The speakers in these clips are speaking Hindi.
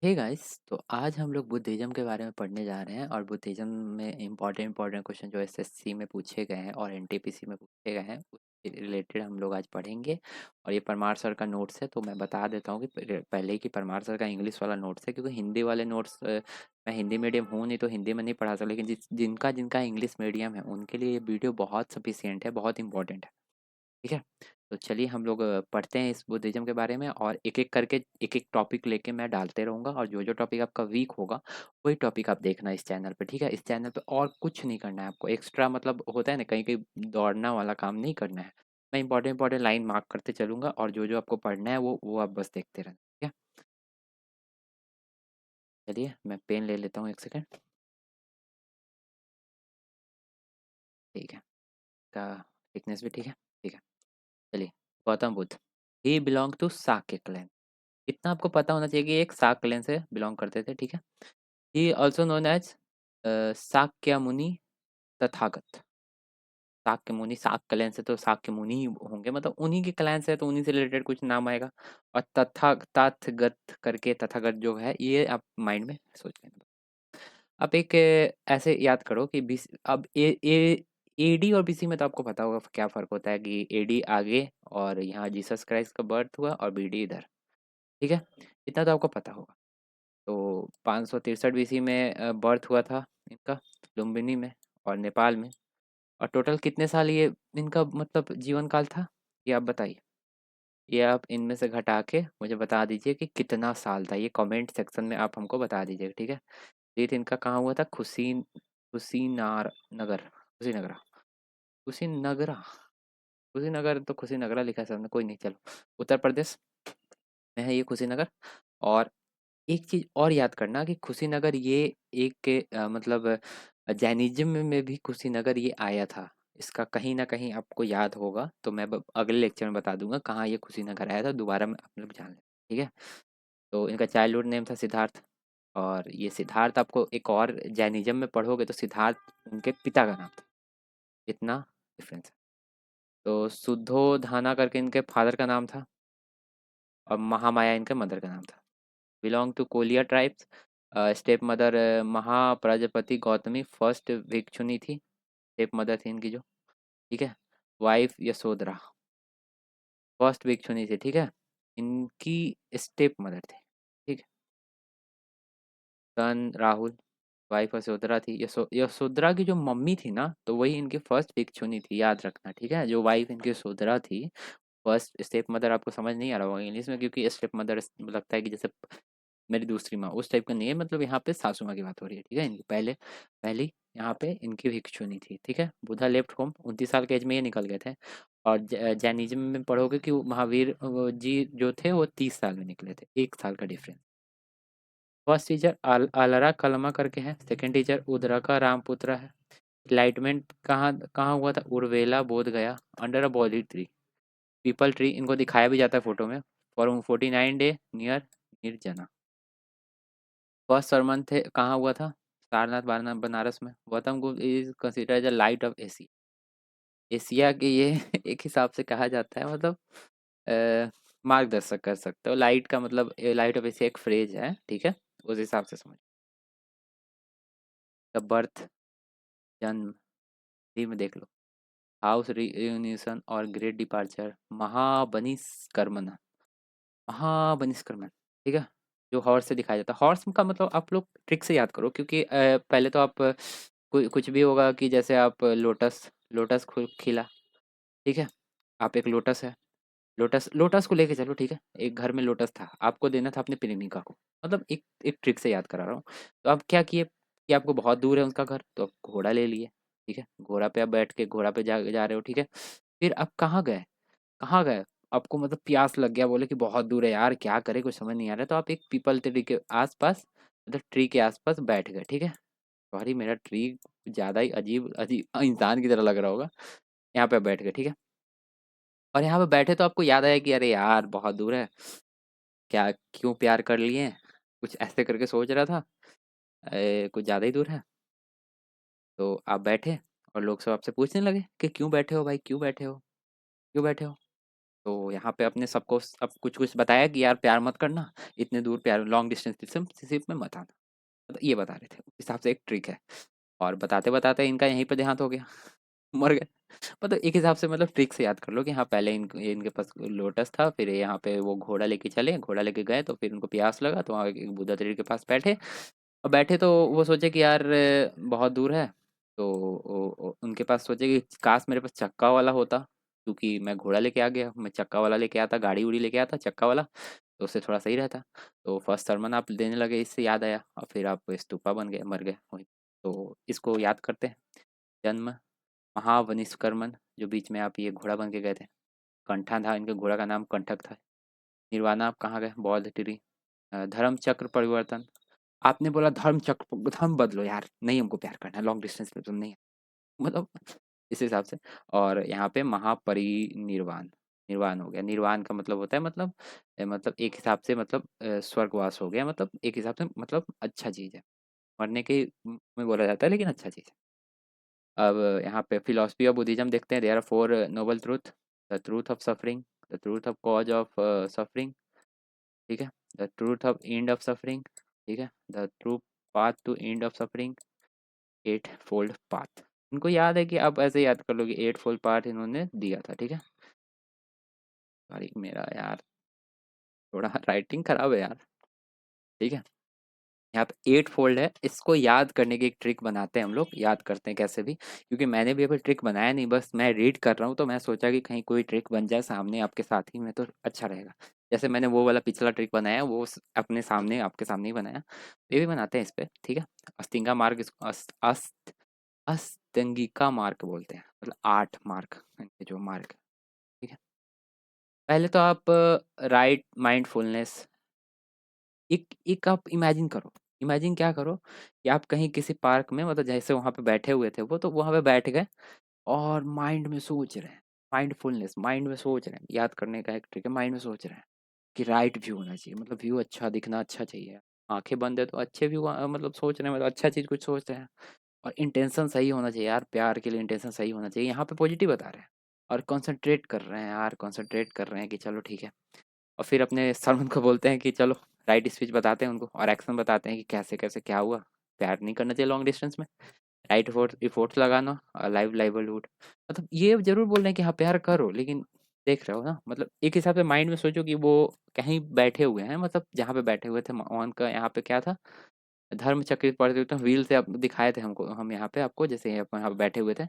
हे गाइस, तो आज हम लोग बुद्धिज़्म के बारे में पढ़ने जा रहे हैं और बुद्धिज़्म में इम्पोर्टेंट क्वेश्चन जो एसएससी में पूछे गए हैं और एनटीपीसी में पूछे गए हैं उससे रिलेटेड हम लोग आज पढ़ेंगे। और ये परमार सर का नोट्स है, तो मैं बता देता हूँ कि पहले ही कि परमार सर का इंग्लिश वाला नोट्स है, क्योंकि हिंदी वाले नोट्स मैं हिंदी मीडियम हूँ नहीं, तो हिंदी में नहीं पढ़ा सकता, लेकिन जिनका जिनका इंग्लिश मीडियम है उनके लिए ये वीडियो बहुत सफिशियंट है, बहुत इंपॉर्टेंट है। ठीक है। तो चलिए हम लोग पढ़ते हैं इस बुद्धिज़्म के बारे में, और एक-एक करके एक-एक टॉपिक लेके मैं डालते रहूँगा, और जो-जो टॉपिक आपका वीक होगा, वही टॉपिक आप देखना इस चैनल पे, ठीक है? इस चैनल पे और कुछ नहीं करना है आपको एक्स्ट्रा, मतलब होता है ना कहीं-कहीं दौड़ना वाला काम नहीं करना है। मैं इम्पोर्टेंट लाइन मार्क करते चलूँगा, और जो-जो आपको पढ़ना है वो आप बस देखते रहना, ठीक है? चलिए मैं पेन ले लेता हूँ 1 सेकंड। ठीक है। का थिकनेस भी ठीक है? ठीक है। चलिए, गौतम बुद्ध, ही बिलॉन्ग टू शाक्य क्लैन। इतना आपको पता होना चाहिए कि एक शाक क्लैन से बिलोंग करते थे, ठीक है। ही also known as Shakya Muni Tathagata. Shakya मुनि, शाक क्लैन से तो शाक्य मुनि ही होंगे, मतलब उन्हीं के क्लैन से है, तो उन्हीं से रिलेटेड कुछ नाम आएगा। और तथागत करके, तथागत जो है ये आप माइंड में सोच लेना। आप एक ऐसे याद करो कि बीस, अब ए एडी और बीसी में तो आपको पता होगा क्या फ़र्क होता है, कि एडी आगे और यहाँ जीसस क्राइस्ट का बर्थ हुआ, और बीडी इधर, ठीक है? इतना तो आपको पता होगा। तो 563 बीसी में बर्थ हुआ था इनका, लुम्बिनी में और नेपाल में। और टोटल कितने साल ये इनका मतलब जीवन काल था, ये आप बताइए। ये आप इनमें से घटा के मुझे बता दीजिए कि कितना साल था, ये कमेंट सेक्शन में आप हमको बता दीजिएगा, ठीक है। डेथ इनका कहाँ हुआ था? कुशीनार नगर, कुशीनगरा, कुशीनगरा, कुशीनगर तो कुशीनगरा लिखा है सबने, कोई नहीं, चलो। उत्तर प्रदेश में है ये कुशीनगर। और एक चीज़ और याद करना कि कुशीनगर ये एक मतलब जैनिज़्म में भी कुशीनगर ये आया था। इसका कहीं न कहीं आपको याद होगा, तो मैं अगले लेक्चर में बता दूंगा कहाँ ये कुशीनगर आया था, दोबारा में आप लोग जान लें, ठीक है। तो इनका चाइल्डहुड नेम था सिद्धार्थ। और ये सिद्धार्थ आपको एक और जैनिज़्म में पढ़ोगे तो सिद्धार्थ उनके पिता का नाम था। इतना डिफरेंस है। तो शुद्धोधना करके इनके फादर का नाम था, और महामाया इनके मदर का नाम था। Belong to Koliya tribes. Step mother Mahaprajapati Gautami first भिक्षुनी थी, स्टेप मदर थी इनकी जो, ठीक है। वाइफ यशोधरा फर्स्ट भिक्षुनी थी, ठीक है। इनकी स्टेप मदर थी, ठीक है। सन राहुल, वाइफ यशोधरा थी। यशोधरा की जो मम्मी थी ना, तो वही इनकी फर्स्ट भिक्षुनी थी, याद रखना, ठीक है। जो वाइफ इनकी यशोधरा थी, फर्स्ट स्टेप मदर आपको समझ नहीं आ रहा होगा इंग्लिश में, क्योंकि स्टेप मदर लगता है कि जैसे मेरी दूसरी माँ, उस टाइप का नहीं है, मतलब यहाँ पे सासू माँ की बात हो रही है, ठीक है। इनकी पहले पहली यहाँ पे इनकी भिक्षुनी थी, ठीक है। बुद्धा लेफ्ट होम 29 साल के एज में ये निकल गए थे। और जैनिज्म में पढ़ोगे कि महावीर जी जो थे वो 30 साल में निकले थे, 1 साल का डिफरेंस। फर्स्ट टीचर अलरा कलमा करके है, सेकंड टीचर उदरका रामपुत्रा है। इलाइटमेंट कहाँ कहाँ हुआ था? Uruvela Bodh Gaya, under a bodhi tree, peepal tree, इनको दिखाया भी जाता है फोटो में। For 49 day near Niranjana. First sermon थे कहाँ हुआ था? सारनाथ बनारस में। Gautam Buddha is considered as a light of Asia. Asia के ये एक हिसाब से कहा जाता है, मतलब मार्गदर्शक कर सकते हो। लाइट का मतलब लाइट ऑफ एशिया एक फ्रेज है, ठीक है, उस हिसाब से समझ। द बर्थ, जन्म, डी में देख लो। हाउस रियूनिशन और ग्रेट डिपार्चर, महाबनिष्कर्मण, महाबनिष्कर्मण, ठीक है। जो हॉर्स से दिखाया जाता है, हॉर्स का मतलब आप लोग ट्रिक से याद करो, क्योंकि पहले तो आप कुछ भी होगा कि जैसे आप लोटस, लोटस खिला, ठीक है। आप एक लोटस है, लोटस लोटस को लेके चलो, ठीक है। एक घर में लोटस था, आपको देना था अपने प्रेमिका को, मतलब एक एक ट्रिक से याद करा रहा हूँ। तो आप क्या किए कि आपको बहुत दूर है उसका घर, तो आप घोड़ा ले लिए, ठीक है। घोड़ा पे आप बैठ के घोड़ा पे जा रहे हो, ठीक है। फिर आप कहाँ गए, कहाँ गए? आपको मतलब प्यास लग गया, बोले कि बहुत दूर है यार, क्या करें, कुछ समझ नहीं आ रहा है, तो आप एक पीपल ट्री के आसपास, मतलब ट्री के आसपास बैठ गए, ठीक है। सॉरी, मेरा ट्री ज़्यादा ही अजीब अजीब इंसान की तरह लग रहा होगा। यहाँ पे बैठ गए, ठीक है। और यहाँ पे बैठे तो आपको याद आया कि अरे यार बहुत दूर है, क्या क्यों प्यार कर लिए, कुछ ऐसे करके सोच रहा था, कुछ ज़्यादा ही दूर है। तो आप बैठे, और लोग सब आपसे पूछने लगे कि क्यों बैठे हो भाई, क्यों बैठे हो, क्यों बैठे हो। तो यहाँ पे अपने सबको सब कुछ-कुछ बताया कि यार प्यार मत करना, इतने दूर प्यार लॉन्ग डिस्टेंस रिलेशनशिप में मत आना। मतलब ये बता रहे थे। उस हिसाब से एक ट्रिक है और बताते-बताते इनका यहीं पे देहांत हो गया, मर गए। मतलब एक हिसाब से मतलब ट्रिक से याद कर लो कि हाँ, पहले इनके पास लोटस था, फिर यहाँ पे वो घोड़ा लेके चले, घोड़ा लेके गए तो फिर उनको प्यास लगा तो वहाँ एक बुद्धा ट्री के पास बैठे और बैठे तो वो सोचे कि यार बहुत दूर है, तो उनके पास सोचे कि काश मेरे पास चक्का वाला होता, क्योंकि मैं घोड़ा लेके आ गया, मैं चक्का वाला लेके आता, गाड़ी उड़ी लेके आता चक्का वाला, तो उससे थोड़ा सही रहता। तो फर्स्ट सरमन आप देने लगे, इससे याद आया और फिर आप स्तूपा बन गए, मर गए वहीं। तो इसको याद करते हैं। जन्म महावनिष्कर्मन, जो बीच में आप ये घोड़ा बन के गए थे, कंठा था इनके घोड़ा का नाम कंठक था। निर्वाणा आप कहाँ गए, बौद्ध टिरी। धर्म चक्र परिवर्तन, आपने बोला धर्म चक्र, धर्म बदलो यार, नहीं हमको प्यार करना है, लॉन्ग डिस्टेंस पे तो नहीं, मतलब इस हिसाब से। और यहाँ पे महापरिनिर्वाण, निर्वाण हो गया, निर्वाण का मतलब होता है मतलब मतलब एक हिसाब से मतलब स्वर्गवास हो गया, मतलब एक हिसाब से मतलब अच्छा चीज है, मरने के में बोला जाता है लेकिन अच्छा चीज है। अब यहाँ पे फिलोसफी ऑफ बुद्धिज्म देखते हैं। There are four noble truth, the truth of suffering, the truth of cause of suffering, ठीक है, the truth of end of suffering, ठीक है, the true path to end of suffering, eightfold path. इनको याद है कि आप ऐसे याद कर लो कि एट फोल्ड पाथ इन्होंने दिया था, ठीक है। सॉरी मेरा यार थोड़ा राइटिंग खराब है यार, ठीक है। यहाँ पे एट फोल्ड है, इसको याद करने की एक ट्रिक बनाते हैं हम लोग, याद करते हैं कैसे भी, क्योंकि मैंने भी अभी ट्रिक बनाया नहीं, बस मैं रीड कर रहा हूँ, तो मैं सोचा कि कहीं कोई ट्रिक बन जाए सामने आपके साथ ही में तो अच्छा रहेगा। जैसे मैंने वो वाला पिछला ट्रिक बनाया, वो अपने सामने आपके सामने ही बनाया, ये भी बनाते हैं इस पे, ठीक है। अस्तिंगा मार्ग, इसको अस्तंगिका मार्ग बोलते हैं, मतलब 8 मार्ग, जो मार्ग, ठीक है। पहले तो आप राइट माइंडफुलनेस, एक एक आप इमेजिन करो, इमेजिन क्या करो कि आप कहीं किसी पार्क में, मतलब जैसे वहाँ पे बैठे हुए थे वो, तो वहाँ पे बैठ गए और माइंड में सोच रहे हैं, माइंडफुलनेस, माइंड में सोच रहे हैं, याद करने का एक ट्रिक है, माइंड में सोच रहे हैं कि राइट व्यू होना चाहिए, मतलब व्यू अच्छा दिखना अच्छा चाहिए, आंखें बंद है तो अच्छे व्यू, मतलब सोच रहे हैं, मतलब अच्छा चीज़ कुछ सोच रहे हैं, और इंटेंशन सही होना चाहिए यार, प्यार के लिए इंटेंशन सही होना चाहिए, यहाँ पे पॉजिटिव बता रहे हैं और कंसंट्रेट कर रहे हैं यार, कंसंट्रेट कर रहे हैं कि चलो ठीक है। और फिर अपने सरमन को बोलते हैं कि चलो राइट स्पीच बताते हैं उनको और एक्शन बताते हैं कि कैसे कैसे क्या हुआ, प्यार नहीं करना चाहिए लॉन्ग डिस्टेंस में, राइट एफर्ट्स लगाना, लाइव लाइवलीहुड, मतलब ये जरूर बोल रहे हैं कि हाँ प्यार करो, लेकिन देख रहे हो ना, मतलब एक हिसाब से माइंड में सोचो कि वो कहीं बैठे हुए हैं, मतलब जहाँ पे बैठे हुए थे मोहन का, यहाँ पे क्या था, धर्म चक्रित परिवर्तन व्हील से आप दिखाए थे हमको, हम यहाँ पे आपको जैसे आप यहाँ पे बैठे हुए थे,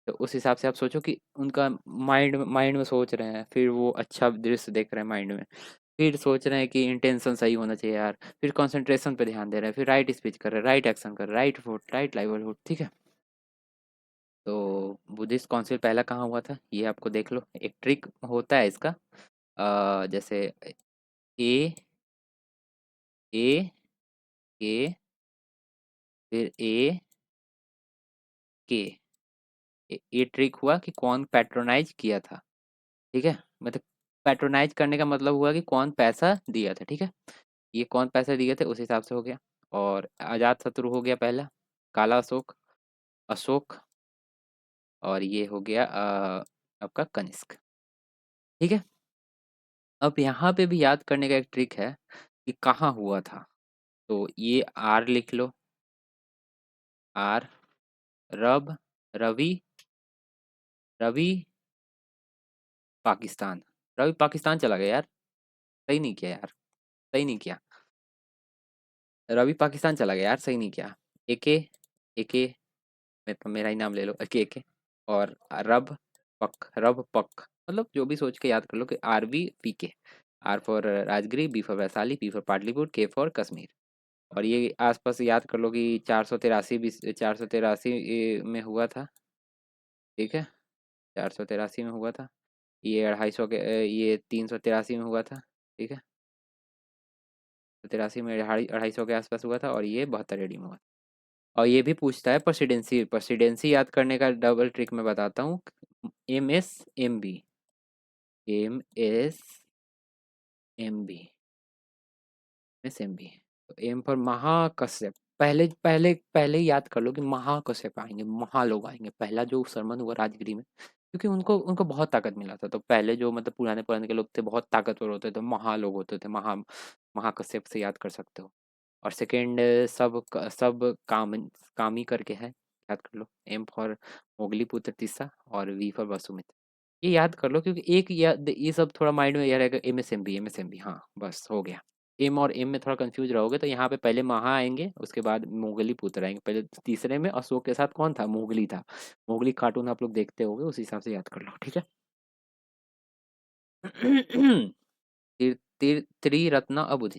तो उस हिसाब से आप सोचो कि उनका माइंड माइंड में सोच रहे हैं, फिर वो अच्छा दृश्य देख रहे हैं माइंड में, फिर सोच रहे हैं कि इंटेंशन सही होना चाहिए यार, फिर कंसंट्रेशन पे ध्यान दे रहे हैं, फिर राइट स्पीच कर रहे हैं, राइट एक्शन कर रहे हैं, राइट फुट, राइट लाइवलीहुड, ठीक है। तो बुद्धिस्ट काउंसिल पहला कहाँ हुआ था, ये आपको देख लो, एक ट्रिक होता है इसका, जैसे ए, ए, के, फिर ए, के, ये ट्रिक हुआ कि कौन पैट्रोनाइज किया था, ठीक है, मतलब पैट्रोनाइज करने का मतलब हुआ कि कौन पैसा दिया था, ठीक है। ये कौन पैसे दिए थे उस हिसाब से हो गया। और अजात शत्रु हो गया पहला, काला अशोक, अशोक, और ये हो गया आपका कनिष्क, ठीक है। अब यहाँ पे भी याद करने का एक ट्रिक है कि कहाँ हुआ था, तो ये आर लिख लो, आर, रब, रवि, रवि पाकिस्तान, रवि पाकिस्तान चला गया यार, सही नहीं किया यार, सही नहीं किया, रवि पाकिस्तान चला गया यार, सही नहीं किया। एके, एके, मेरा ही नाम ले लो, एके एके, और रब पक, रब पक, मतलब जो भी सोच के याद कर लो कि R B P K, R for Rajgiri, B for Vaishali, P for Pataliputra, K for Kashmir. और ये आसपास याद कर लो कि 483 483 में हुआ था, ठीक है, 483 में हुआ था, ये 250 के ये 383 में हुआ था, ठीक है, 83 में 250 के आसपास हुआ था, और ये 72 एडी में हुआ था। और ये भी पूछता है प्रेसिडेंसी, प्रेसिडेंसी याद करने का डबल ट्रिक मैं बताता हूँ, M S M B, M S M B, S M B, तो एम पर महाकश्यप, पहले पहले पहले ही याद कर लो कि महाकश्यप आएंगे, महा लोग आएंगे, पहला जो सरमन हुआ राजगिरी में, क्योंकि उनको उनको बहुत ताकत मिला था। तो पहले जो मतलब पुराने पुराने के लोग थे बहुत ताकतवर होते थे, महा लोग होते थे, महाकश्यप से याद कर सकते हो। और सेकंड सब कामी करके है, याद कर लो। एम फॉर मोगली पुत्र तीसरा, और वी फॉर वसुमित्र। ये याद कर लो, क्योंकि एक ये सब थोड़ा माइंड में याद रहेगा। एम एस एम बी, हाँ बस हो गया। एम और एम में थोड़ा कंफ्यूज रहोगे तो यहाँ पे पहले महा आएंगे, उसके बाद मोगली पुत्र आएंगे। पहले तीसरे में अशोक के साथ कौन था? मोगली था। मोगली कार्टून आप लोग देखते होगे, उस हिसाब से याद कर लो, ठीक है। त्रिरत्न अबुझ,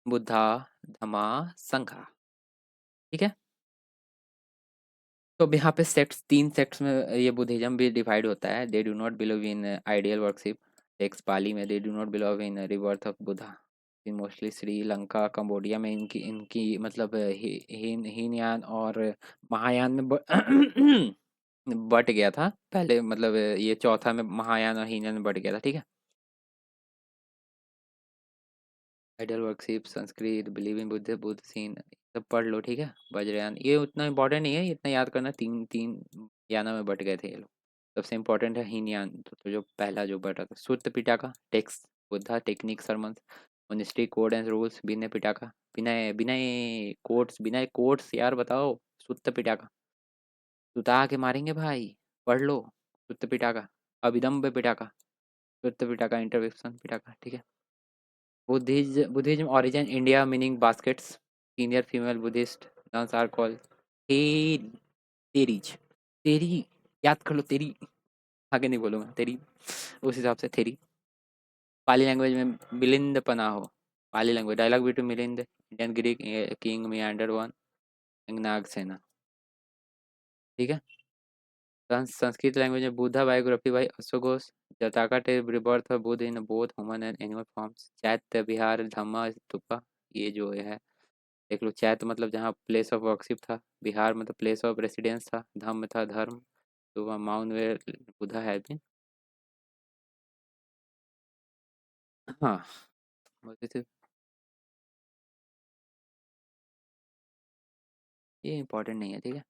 बुद्धा, धम्मा, संघा, ठीक है। तो अब यहाँ पे सेक्ट्स, 3 सेक्ट्स में ये बुद्धिज्म भी डिवाइड होता है। They do not believe in idol worship. Text Pali में they do not believe in rebirth of Buddha. In mostly Sri Lanka, Cambodia में इनकी इनकी मतलब हीनयान और महायान में बट गया था पहले। मतलब ये चौथा में महायान और हीनयान में बट गया था, ठीक है। Idol worship, Sanskrit, believe in Buddha सीन, सब पढ़ लो, ठीक है। वज्रयान ये उतना इंपॉर्टेंट नहीं है, ये इतना याद करना। तीन तीन याना में बट गए थे ये लोग। सबसे इम्पोर्टेंट है हीनयान, तो जो पहला जो बटा था। Sutta Pitaka, text Buddha, technique sermon, monastery code and rules, Vinaya Pitaka. Vinaya Vinaya codes यार बताओ। सुत्त पिटाका, सुता के मारेंगे भाई, पढ़ लो। सुत्त पिटाका, अभिदम्ब पिटाका, सुत्त पिटाका, इंटरवेक्शन पिटाका, ठीक है। Buddhism origin India meaning baskets. Senior female Buddhist nuns are called Te- तेरीज। तेरी याद कर लो, तेरी आगे नहीं बोलूंगा, तेरी उस हिसाब से तेरी। पाली लैंग्वेज में Milind Panho. Pali language dialogue between Milind, Indian Greek king Menander one, Nagasena, ठीक है। संस्कृत लैंग्वेज में Buddha biography by Ashok Ghosh. Jataka tale rebirth of Buddha in both human and animal forms. Chaitya vihara धम्मा स्तूपा, ये जो है देख लो। चैत्य मतलब जहाँ प्लेस ऑफ वर्कशिप था, विहार मतलब प्लेस ऑफ रेसिडेंस था, धम्म था धर्म, तो माउंट वेयर बुद्धा है बीन। हाँ बोलते थे। ये इंपॉर्टेंट नहीं है, ठीक है।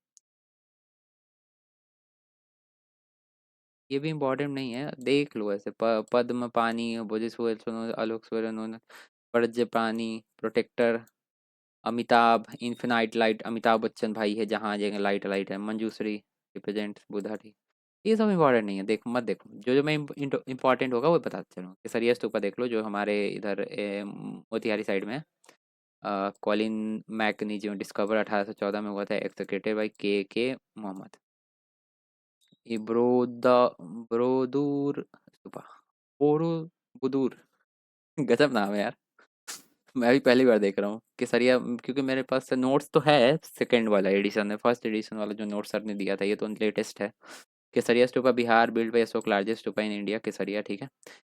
ये भी इम्पोर्टेंट नहीं है, देख लो ऐसे। पद्म पानी, बुद्धिस्ट आलोक सूर्य, प्रज्य प्राणी, protector, Amitabh infinite light, Amitabh Bachchan भाई है, जहाँ जगह लाइट लाइट है। मंजूश्री रिप्रेजेंट बुद्धा, ठीक। ये सब इम्पोर्टेंट नहीं है, देखो मत देखो। जो मैं इम्पोर्टेंट होगा वो बता चलो। केसरिया स्तूपा देख लो, जो हमारे इधर मोतिहारी साइड में है। कॉलिन मैकनी जो डिस्कवर 1814 में हुआ था, एक्सक्रेटेड बाई के मोहम्मद। ये ब्रोदूर स्तूपा, बोरो बुदूर, गजब नाम है यार। मैं भी पहली बार देख रहा हूँ केसरिया, क्योंकि मेरे पास नोट्स तो है सेकंड वाला एडिशन है। फर्स्ट एडिशन वाला जो नोट्स सर ने दिया था ये तो लेटेस्ट है। Kesariya stupa Bihar, build by Ashok, largest stupa in India, Kesariya, ठीक है।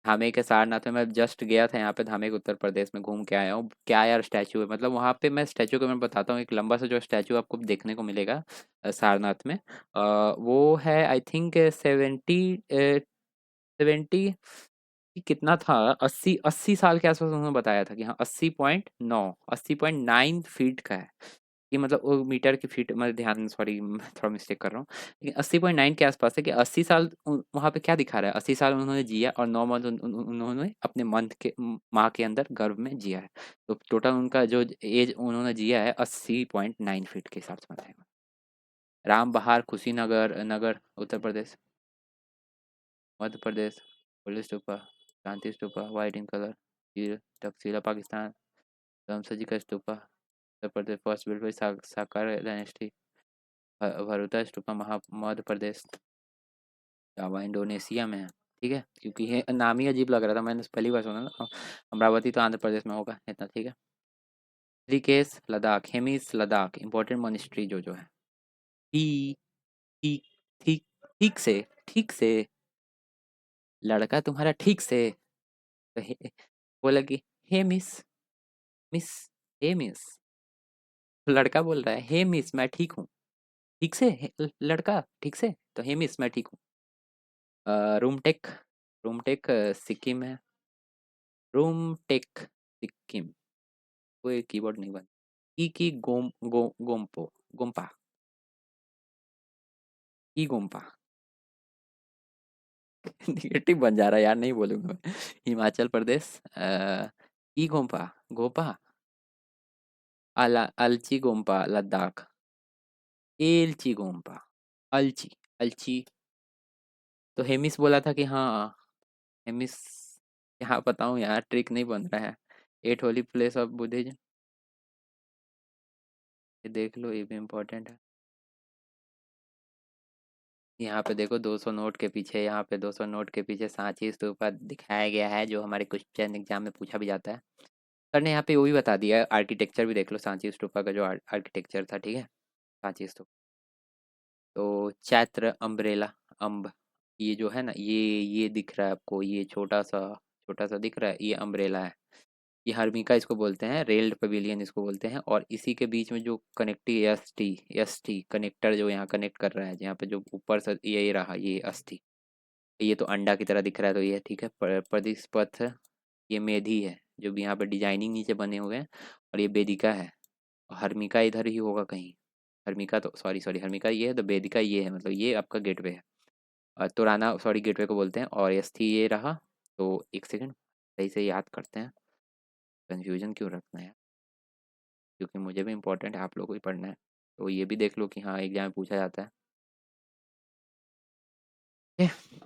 धामे के सारनाथ में मैं जस्ट गया था यहाँ पे। धामे के उत्तर प्रदेश में घूम के आया हूँ। क्या यार स्टैचू है, मतलब वहाँ पे मैं स्टैचू को मैं बताता हूँ। एक लंबा सा जो स्टैचू आपको देखने को मिलेगा सारनाथ में, वो है आई थिंक 70 कितना था, 80 80 साल के आसपास उन्होंने बताया था कि हाँ 80.9 का है। ये मतलब वो मीटर की फीट, मतलब ध्यान, सॉरी मैं थोड़ा मिस्टेक कर रहा हूँ। लेकिन 80.9 के आसपास है कि 80 साल वहाँ पे क्या दिखा रहा है। 80 साल उन्होंने जिया और 9 मंथ उन्होंने अपने मंथ के माँ के अंदर गर्भ में जिया है। तो टोटल उनका जो एज उन्होंने जिया है 80.9 फीट के हिसाब से बताएगा। राम बहार, कुशीनगर नगर, उत्तर प्रदेश। मध्य प्रदेश, पुलिस stupa, Shanti stupa, white in colour, फिर तक्षशिला पाकिस्तान, धम्मसजी का stupa, Uttar Pradesh, first build by साकार dynasty. Bharhut stupa Madhya Pradesh. Java Indonesia में है, ठीक है। क्योंकि ये नाम ही अजीब लग रहा था, मैंने पहली बार सुना ना। अमरावती तो आंध्र प्रदेश में होगा इतना, ठीक है। ऋषिकेश लद्दाख, हेमिस लद्दाख, इंपॉर्टेंट मॉनिस्ट्री जो है। ठीक, ठीक, ठीक, ठीक से, ठीक से, लड़का तुम्हारा ठीक से। तो बोला कि हे मिस, मिस, हे मिस। लड़का बोल रहा है हे मिस मैं ठीक हूँ। ठीक से लड़का ठीक से, तो हे मिस मैं ठीक हूँ। रूमटेक, रूमटेक सिक्किम है। रूमटेक सिक्किम, कोई कीबोर्ड नहीं बन। की गोम्पो, गोम्पा, की गोम्पा, निगेटिव बन जा रहा है यार, नहीं बोलूंगा मैं। हिमाचल प्रदेश, ई गोम्पा, गोपा, अलची गोम्पा, लद्दाख, एलची गोम्पा, अलची, अलची। तो हेमिस बोला था कि हाँ, हेमिस। यहाँ बताऊँ यार, ट्रिक नहीं बन रहा है। Eight holy place of Buddhism, ये देख लो, ये भी इम्पोर्टेंट है। यहाँ पे देखो 200 नोट के पीछे, यहाँ पे 200 नोट के पीछे सांची स्तूपा दिखाया गया है, जो हमारे क्वेश्चन एग्जाम में पूछा भी जाता है। सर ने यहाँ पे वो भी बता दिया है, आर्किटेक्चर भी देख लो, सांची स्तूपा का जो आर्किटेक्चर था, ठीक है, सांची स्तूप। तो चैत्र अम्ब्रेला, अम्ब, ये जो है ना, ये दिख रहा है आपको, ये छोटा सा दिख रहा है, ये अम्ब्रेला है। ये हर्मिका इसको बोलते हैं, रेल्ड पवेलियन इसको बोलते हैं। और इसी के बीच में जो कनेक्टिव एस टी कनेक्टर जो यहाँ कनेक्ट कर रहा है, यहाँ पे जो ऊपर से ये रहा, ये अस्थि, ये तो अंडा की तरह दिख रहा है, तो ये ठीक है। प्रदिस्पथ, ये मेधी है, जो भी यहाँ पे डिजाइनिंग नीचे बने हुए हैं। और ये वेदिका है, और हर्मिका इधर ही होगा कहीं। हर्मिका तो सॉरी सॉरी, हर्मिका ये है, तो वेदिका ये है, मतलब ये आपका गेटवे है। और तुराना सॉरी गेटवे को बोलते हैं, और अस्थि ये रहा। तो एक सेकंड, सही से याद करते हैं, कंफ्यूजन क्यों रखना है, क्योंकि मुझे भी इंपॉर्टेंट है, आप लोगों को भी पढ़ना है। तो ये भी देख लो कि हाँ, एग्जाम में पूछा जाता है। ठीक है?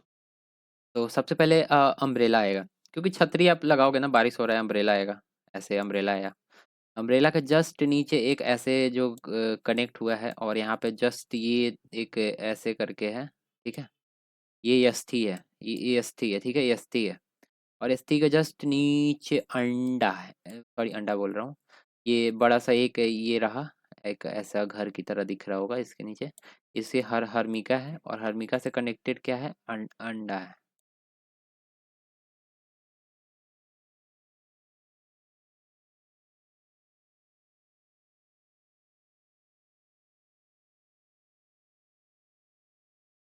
तो सबसे पहले अम्ब्रेला आएगा, क्योंकि छतरी आप लगाओगे ना, बारिश हो रहा है, अम्ब्रेला आएगा। ऐसे अम्ब्रेला आया। अम्ब्रेला के जस्ट नीचे एक ऐसे जो कनेक्ट हुआ है, और यहाँ पे जस्ट ये एक ऐसे करके है, ठीक है। ये यस्थी है, ये यस्थी है, ठीक है, यस्थी है। और यस्थी के जस्ट नीचे अंडा है, सॉरी अंडा बोल रहा हूँ। ये बड़ा सा एक ये रहा, एक ऐसा घर की तरह दिख रहा होगा इसके नीचे। इससे हर्मिका है, और हर्मिका से कनेक्टेड क्या है, अंडा है।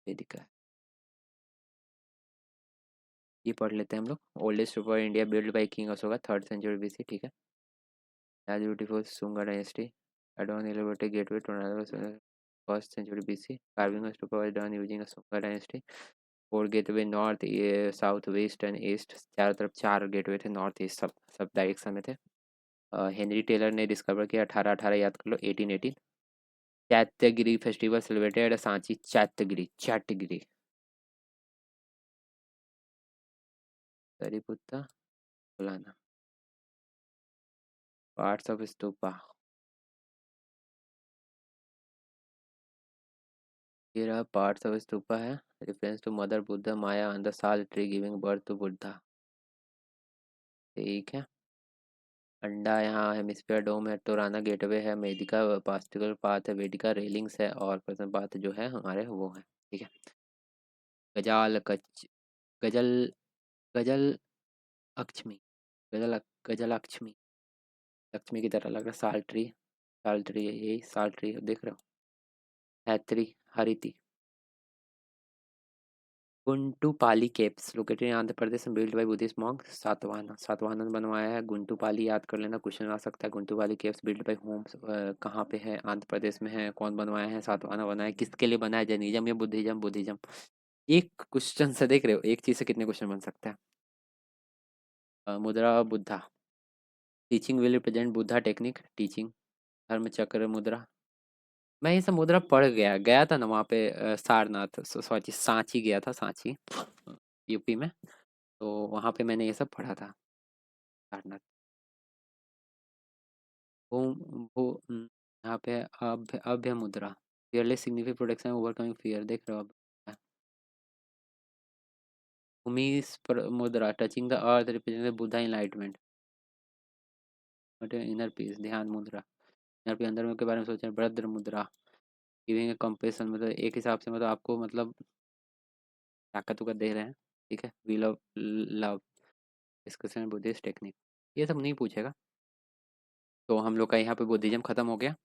ये दिखा है, ये पढ़ लेते हैं हम लोग। Oldest super India build by king Ashoka, 3rd century BC, ठीक है। As beautiful Sunga dynasty, advance elevated gateway to 1st century BC, carving was done using a Sunga dynasty। 4 gateway north, ये साउथ वेस्ट एंड ईस्ट, चारों तरफ 4 गेटवे थे, नॉर्थ ईस्ट, सब सब डायरेक्शन में थे। हेनरी टेलर ने डिस्कवर किया, 1818, याद कर लो, 1818। Chetiyagiri festival celebrated eight Sanchi, Chetiyagiri, Chetiyagiri. सरीपुत्ता, फलाना। पार्ट्स ऑफ स्तूपा, ये रहा पार्ट्स ऑफ स्तूपा है। Reference to mother Buddha Maya on the sal tree giving birth to Buddha, ठीक है। अंडा यहाँ हेमिस्फीयर डोम है, तोराना गेटवे है, मेदिका पास्टिकल पाथ है, वेदिका रेलिंग्स है, और प्रथम पाथ जो है हमारे वो है, ठीक है। गजाल कच, गजल, गजल अक्ष्मी, गजल अक्ष्मी, लक्ष्मी की तरह लग रहा है। साल ट्री है, यही साल ट्री है, देख रहे हो। हैत्री, हरिति। गुंटू पाली keeps located in Andhra Pradesh में, build by Buddhist monk Satavahana, Satavahana बनवाया है। गुंटू पाली याद कर लेना, क्वेश्चन आ सकता है। गुंटू पाली केप्स बिल्ड बाय होम्स, कहाँ पे है, आंध्र प्रदेश में है। कौन बनवाया है, सातवाहन बनाया है। किसके लिए बनाया, जैनिज्म या बुद्धिज्म, बुद्धिज्म। एक क्वेश्चन से देख रहे हो, एक चीज से कितने क्वेश्चन बन सकते हैं। मुद्रा Buddha, teaching will represent Buddha technique, teaching. धर्म चक्र मुद्रा, मैं ये सब मुद्रा पढ़ गया गया था ना वहाँ पे, सारनाथ, सॉरी सांची गया था, सांची, यूपी में। तो वहाँ पे मैंने ये सब पढ़ा था, सारनाथ। भू भू यहाँ पे अभ्य मुद्रा, फियरलेस सिग्निफिक प्रोटेक्शन ओवरकमिंग फियर, देख रहे हो अब। उमीस मुद्रा, touching the earth represent Buddha enlightenment, inner peace, ध्यान मुद्रा, यहाँ पे अंदर के बारे में सोचें। भद्र मुद्रा, गिविंग ए कंपेशन, मतलब एक हिसाब से मतलब आपको मतलब ताकत उकत दे रहे हैं, ठीक है। We love, love, discussion Buddhist technique, ये सब नहीं पूछेगा। तो हम लोग का यहाँ पे बुद्धिज्म खत्म हो गया,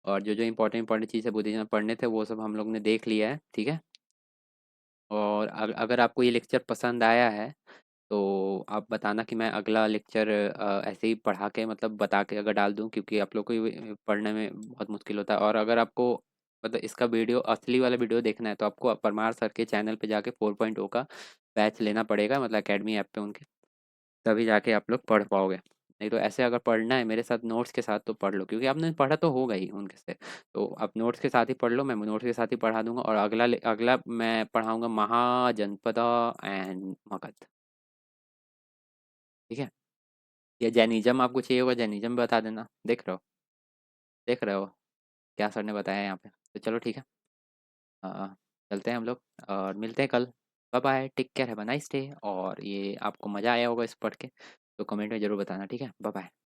और जो जो इंपॉर्टेंट इंपॉर्टेंट चीज़ है बुद्धिज्म पढ़ने थे, वो सब हम लोग ने देख लिया है, ठीक है। और अगर आपको ये लेक्चर पसंद आया है, तो आप बताना कि मैं अगला लेक्चर ऐसे ही पढ़ा के मतलब बता के अगर डाल दूं, क्योंकि आप लोग को ये पढ़ने में बहुत मुश्किल होता है। और अगर आपको मतलब इसका वीडियो, असली वाला वीडियो देखना है तो आपको परमार सर के चैनल पे जाके 4.0 का बैच लेना पड़ेगा, मतलब एकेडमी ऐप पे उनके, तभी जाके आप लोग पढ़ पाओगे। नहीं तो ऐसे अगर पढ़ना है मेरे साथ नोट्स के साथ तो पढ़ लो, क्योंकि आपने पढ़ा तो होगा ही उनके से। तो आप नोट्स के साथ ही पढ़ लो, मैं नोट्स के साथ ही पढ़ा दूंगा। और अगला मैं पढ़ाऊंगा महाजनपदा एंड मगध। ठीक है। या जैनिज्म आपको चाहिए होगा, जैनिज्म बता देना। देख रहे हो क्या सर ने बताया यहाँ पे। तो चलो ठीक है। हाँ, चलते हैं हम लोग और मिलते हैं कल। Bye bye, take care, have a nice day. और ये आपको मज़ा आया होगा इस पढ़ के, तो कमेंट में ज़रूर बताना। ठीक है, बाय बाय।